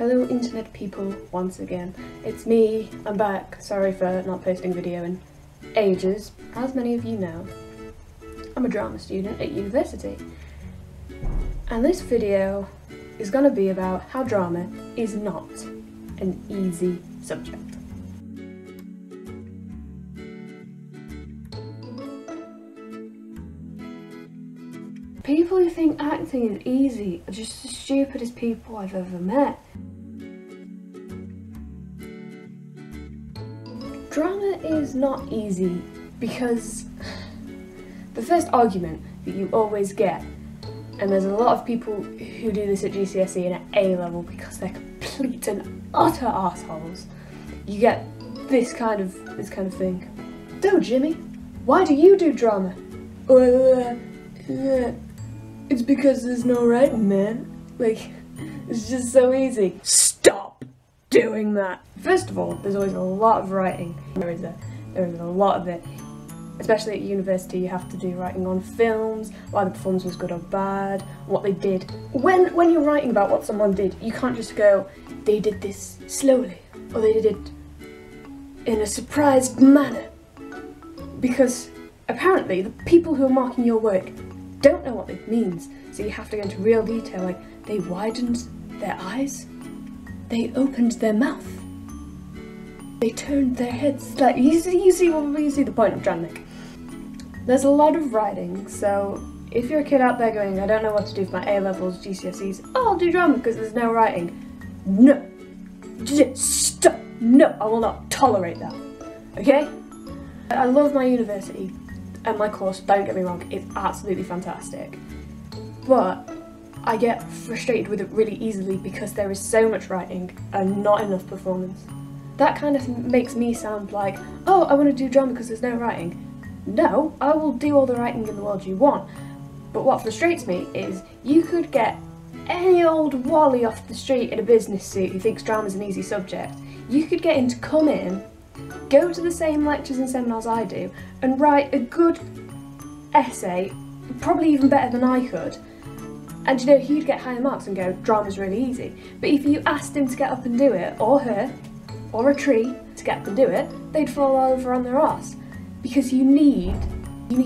Hello internet people, once again. It's me, I'm back. Sorry for not posting video in ages. As many of you know, I'm a drama student at university. And this video is going to be about how drama is not an easy subject. People who think acting is easy are just the stupidest people I've ever met. Drama is not easy because the first argument that you always get, and there's a lot of people who do this at GCSE and at A level because they're complete and utter arseholes, you get this kind of thing. So Jimmy, why do you do drama? It's because there's no writing, man. Like, it's just so easy. Stop doing that. First of all, there's always a lot of writing. There is a lot of it. Especially at university, you have to do writing on films, why the performance was good or bad, what they did. When you're writing about what someone did, you can't just go, they did this slowly, or they did it in a surprised manner. Because apparently, the people who are marking your work don't know what it means, so you have to go into real detail, like they widened their eyes, they opened their mouth, they turned their heads. Like you see the point I'm trying to make. There's a lot of writing, so if you're a kid out there going, I don't know what to do for my A-levels, GCSEs, oh, I'll do drama because there's no writing. No, stop, no, I will not tolerate that, okay? I love my university. And my course, don't get me wrong, it's absolutely fantastic. But I get frustrated with it really easily because there is so much writing and not enough performance. That kind of makes me sound like, oh, I want to do drama because there's no writing. No, I will do all the writing in the world you want. But what frustrates me is you could get any old wally off the street in a business suit who thinks drama's an easy subject. You could get him to come in, go to the same lectures and seminars I do, and write a good essay, probably even better than I could, and you know, he'd get higher marks and go, drama's really easy. But if you asked him to get up and do it, or her, or a tree to get up and do it, they'd fall over on their arse. Because you need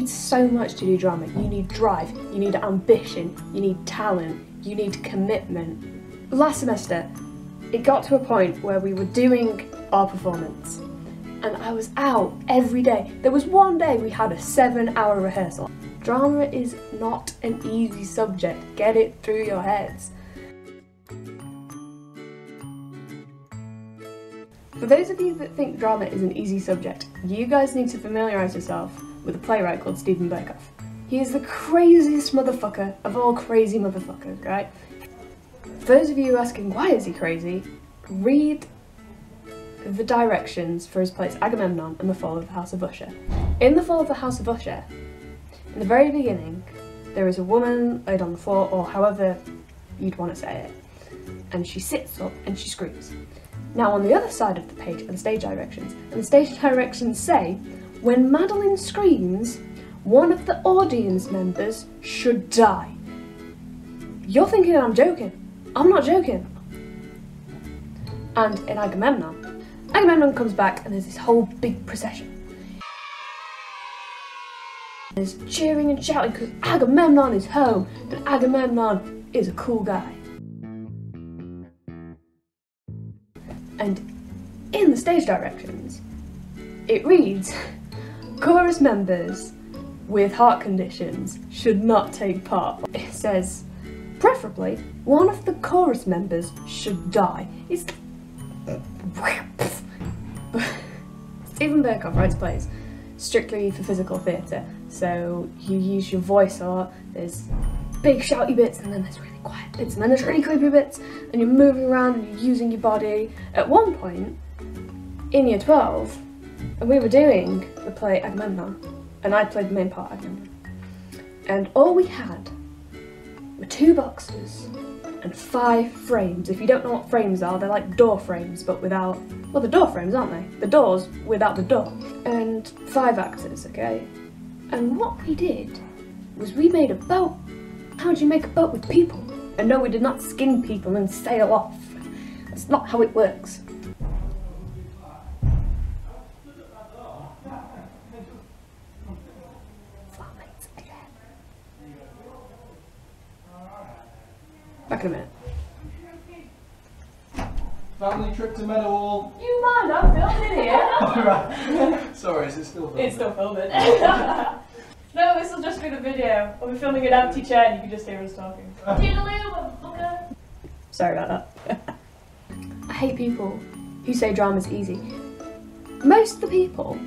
so much to do drama. You need drive, you need ambition, you need talent, you need commitment. Last semester, it got to a point where we were doing our performance, and I was out every day. There was one day we had a 7-hour rehearsal. Drama is not an easy subject. Get it through your heads. For those of you that think drama is an easy subject, you guys need to familiarise yourself with a playwright called Stephen Berkoff. He is the craziest motherfucker of all crazy motherfuckers, right? For those of you asking why is he crazy, read the directions for his plays Agamemnon and The Fall of the House of Usher. In The Fall of the House of Usher, in the very beginning, there is a woman laid on the floor, or however you'd want to say it, and she sits up and she screams. Now on the other side of the page are the stage directions, and the stage directions say, when Madeline screams, one of the audience members should die. You're thinking I'm joking. I'm not joking. And in Agamemnon comes back and there's this whole big procession. There's cheering and shouting because Agamemnon is home, and Agamemnon is a cool guy. And in the stage directions, it reads, chorus members with heart conditions should not take part. It says, preferably, one of the chorus members should die. It's Stephen Berkoff writes plays strictly for physical theatre, so you use your voice a lot. There's big shouty bits, and then there's really quiet bits, and then there's really creepy bits, and you're moving around and you're using your body. At one point, in year 12, and we were doing the play Agamemnon, and I played the main part Agamemnon, and all we had were 2 boxes and 5 frames. If you don't know what frames are, they're like door frames, but without, well, the door frames, aren't they? The doors without the door. And 5 actors, okay? And what we did was we made a boat. How do you make a boat with people? And no, we did not skin people and sail off. That's not how it works. Back in a minute. Family trip to Meadowhall. You mind, I'm filming here. Right. Sorry, is it still filming? It's still filming. No, this will just be the video. I'll be filming an empty chair and you can just hear us talking. Sorry about that. I hate people who say drama's easy. Most of the people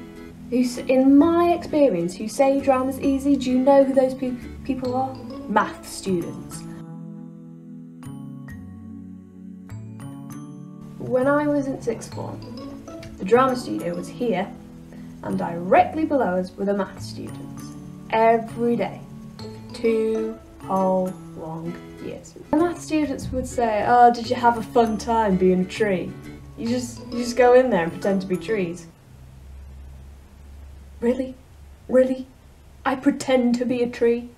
who, in my experience, who say drama's easy, do you know who those people are? Math students. When I was in sixth form, the drama studio was here, and directly below us were the math students. Every day. 2 whole long years. The math students would say, "Oh, did you have a fun time being a tree?" You just go in there and pretend to be trees. Really? Really? I pretend to be a tree?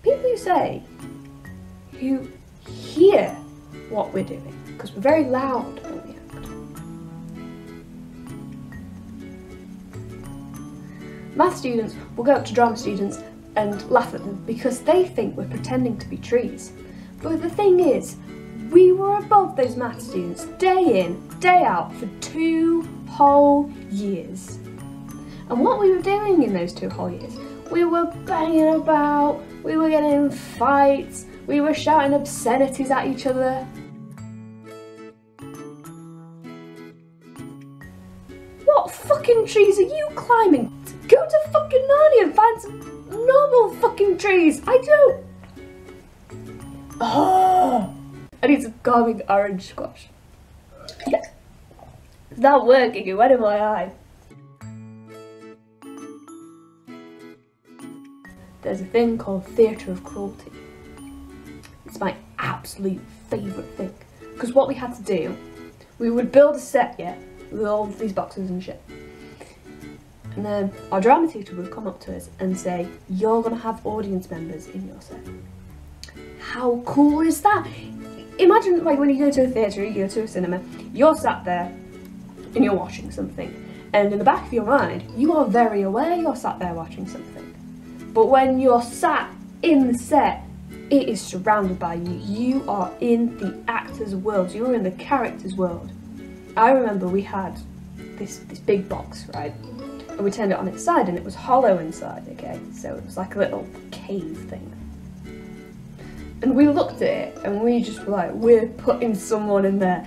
People who say, who hear what we're doing, because we're very loud when we act. Math students will go up to drama students and laugh at them because they think we're pretending to be trees. But the thing is, we were above those math students day in, day out for 2 whole years. And what we were doing in those 2 whole years, we were banging about, we were getting in fights, we were shouting obscenities at each other. What fucking trees are you climbing? Go to fucking Narnia and find some normal fucking trees. I don't. Oh, I need some calming orange squash. It's not working, it went in my eye. There's a thing called theatre of cruelty. It's my absolute favourite thing. Because what we had to do, we would build a set, yeah, with all these boxes and shit. And then our drama teacher would come up to us and say, "You're going to have audience members in your set." How cool is that? Imagine like when you go to a theatre, you go to a cinema, you're sat there and you're watching something. And in the back of your mind, you are very aware you're sat there watching something. But when you're sat in the set, it is surrounded by you. You are in the actor's world. You're in the character's world. I remember we had this big box, right? And we turned it on its side and it was hollow inside, okay? So it was like a little cave thing. And we looked at it and we just were like, we're putting someone in there.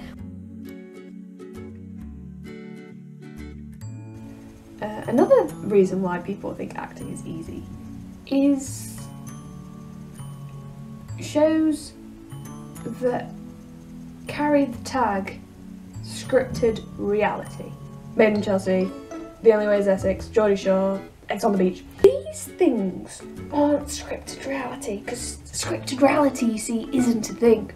Another reason why people think acting is easy is shows that carry the tag scripted reality. Made in Chelsea, The Only Way is Essex, Geordie Shore, X on the Beach. These things aren't scripted reality, because scripted reality, you see, isn't a thing.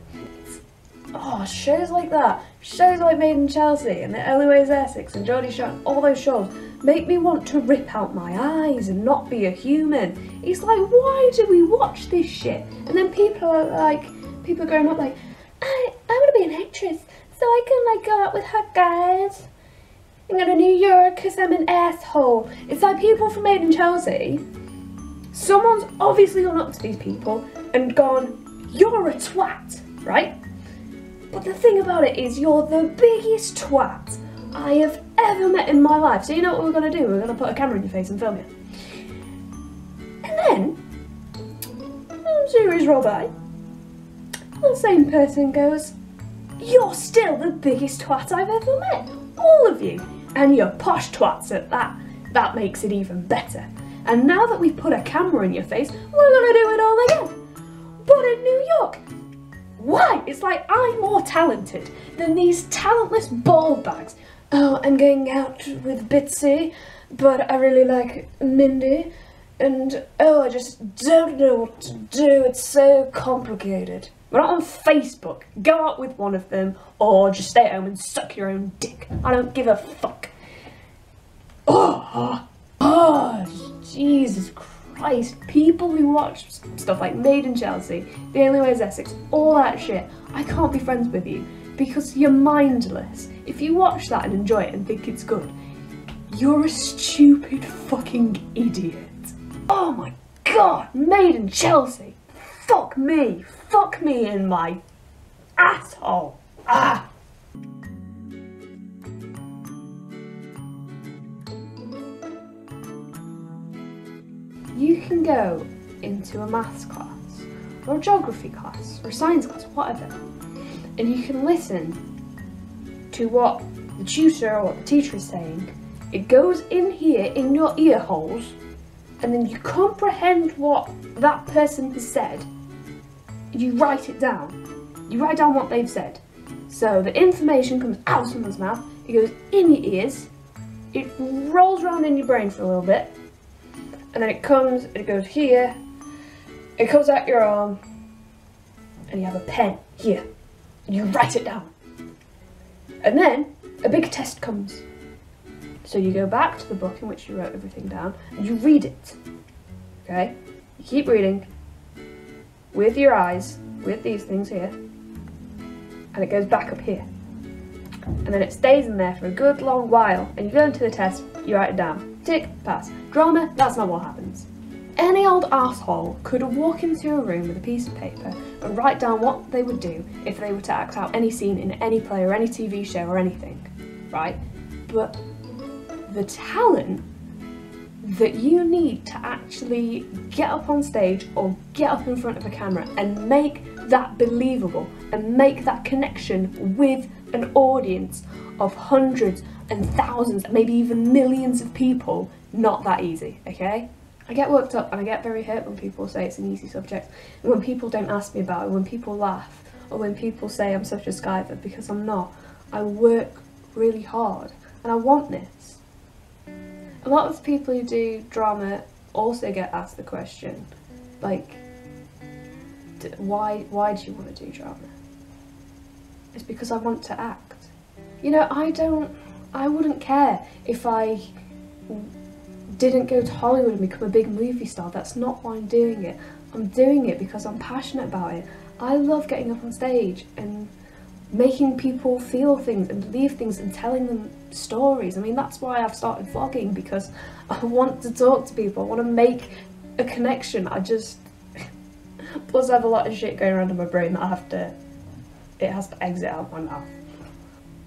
Oh, shows like that, shows like Made in Chelsea and The Only Way is Essex and Geordie Shore, and all those shows make me want to rip out my eyes and not be a human. It's like, why do we watch this shit? And then people are growing up like, I want to be an actress so I can like go out with hot guys and go to New York because I'm an asshole. It's like people from Made in Chelsea, someone's obviously gone up to these people and gone, "You're a twat," right? But the thing about it is, you're the biggest twat I have ever met in my life. So you know what we're going to do? We're going to put a camera in your face and film you. And then, series roll by, the same person goes, "You're still the biggest twat I've ever met. All of you. And you're posh twats at that. That makes it even better. And now that we've put a camera in your face, we're going to do it all again. But in New York. Why? It's like I'm more talented than these talentless ball bags. Oh, I'm going out with Bitsy, but I really like Mindy. And oh, I just don't know what to do. It's so complicated. We're not on Facebook. Go out with one of them or just stay at home and suck your own dick. I don't give a fuck. Oh, Jesus Christ. Christ, people who watch stuff like Made in Chelsea, The Only Way is Essex, all that shit, I can't be friends with you because you're mindless. If you watch that and enjoy it and think it's good, you're a stupid fucking idiot. Oh my god, Made in Chelsea. Fuck me in my asshole. Ah. You can go into a maths class, or a geography class, or a science class, whatever, and you can listen to what the tutor or what the teacher is saying. It goes in here, in your ear holes, and then you comprehend what that person has said, and you write it down. You write down what they've said. So the information comes out of someone's mouth, it goes in your ears, it rolls around in your brain for a little bit, and then it goes here, it comes out your arm, and you have a pen here, and you write it down. And then a big test comes. So you go back to the book in which you wrote everything down, and you read it, okay? You keep reading, with your eyes, with these things here, and it goes back up here. And then it stays in there for a good long while, and you go into the test, you write it down. Tick, pass. Drama, that's not what happens. Any old asshole could walk into a room with a piece of paper and write down what they would do if they were to act out any scene in any play or any TV show or anything, right? But the talent that you need to actually get up on stage or get up in front of a camera and make that believable and make that connection with an audience of hundreds and thousands, maybe even millions of people, not that easy, okay? I get worked up and I get very hurt when people say it's an easy subject, and when people don't ask me about it, when people laugh, or when people say I'm such a skiver, because I'm not. I work really hard and I want this. A lot of people who do drama also get asked the question, like, why do you want to do drama? It's because I want to act. You know, I wouldn't care if I didn't go to Hollywood and become a big movie star. That's not why I'm doing it. I'm doing it because I'm passionate about it. I love getting up on stage and making people feel things and believe things and telling them stories. I mean, that's why I've started vlogging, because I want to talk to people. I want to make a connection. Plus I have a lot of shit going around in my brain that it has to exit out my mouth.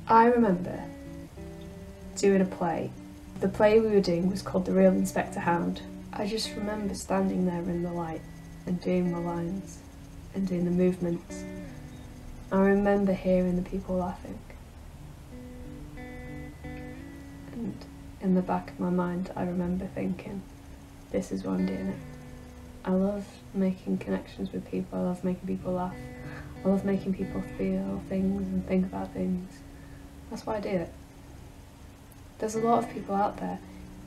I remember doing a play. The play we were doing was called The Real Inspector Hound. I just remember standing there in the light and doing my lines and doing the movements. I remember hearing the people laughing. And in the back of my mind, I remember thinking, this is why I'm doing it. I love making connections with people. I love making people laugh. I love making people feel things and think about things. That's why I do it. There's a lot of people out there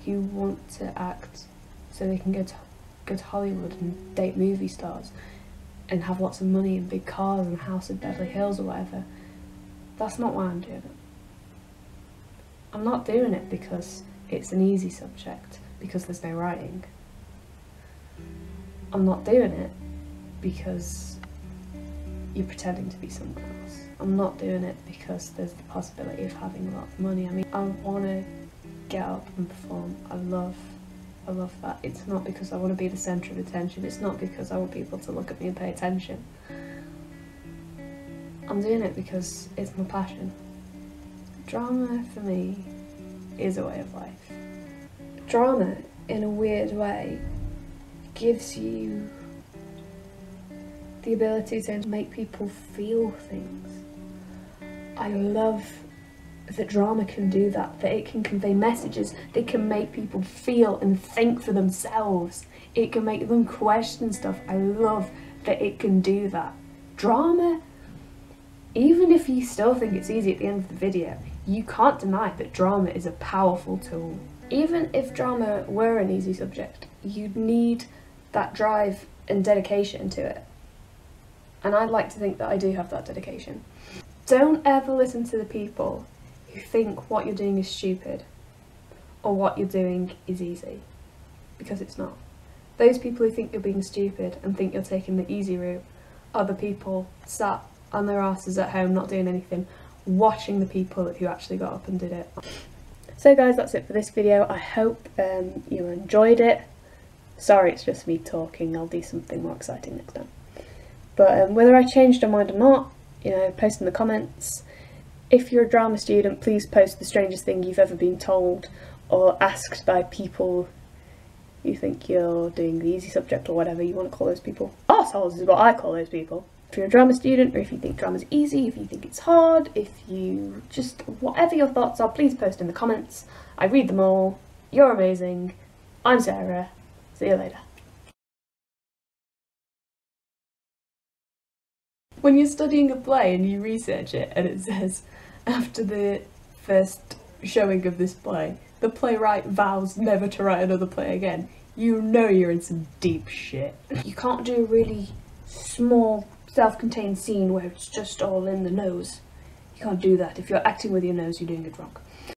who want to act so they can go to Hollywood and date movie stars and have lots of money and big cars and a house in Beverly Hills or whatever. That's not why I'm doing it. I'm not doing it because it's an easy subject, because there's no writing. I'm not doing it because you're pretending to be someone else. I'm not doing it because there's the possibility of having a lot of money. I mean, I want to get up and perform. I love that. It's not because I want to be the centre of attention. It's not because I want people to look at me and pay attention. I'm doing it because it's my passion. Drama, for me, is a way of life. Drama, in a weird way, gives you the ability to make people feel things. I love that drama can do that, that it can convey messages, that can make people feel and think for themselves. It can make them question stuff. I love that it can do that. Drama, even if you still think it's easy at the end of the video, you can't deny that drama is a powerful tool. Even if drama were an easy subject, you'd need that drive and dedication to it. And I'd like to think that I do have that dedication. Don't ever listen to the people who think what you're doing is stupid or what you're doing is easy, because it's not. Those people who think you're being stupid and think you're taking the easy route are the people sat on their asses at home not doing anything, watching the people who actually got up and did it. So guys, that's it for this video. I hope you enjoyed it. Sorry it's just me talking, I'll do something more exciting next time. But whether I changed my mind or not, you know, post in the comments. If you're a drama student, please post the strangest thing you've ever been told or asked by people you think you're doing the easy subject or whatever you want to call those people. Arseholes is what I call those people. If you're a drama student, or if you think drama's easy, if you think it's hard, if you just, whatever your thoughts are, please post in the comments. I read them all. You're amazing. I'm Sarah. See you later. When you're studying a play and you research it and it says, after the first showing of this play, the playwright vows never to write another play again, you know you're in some deep shit. You can't do a really small, self-contained scene where it's just all in the nose. You can't do that. If you're acting with your nose, you're doing it wrong.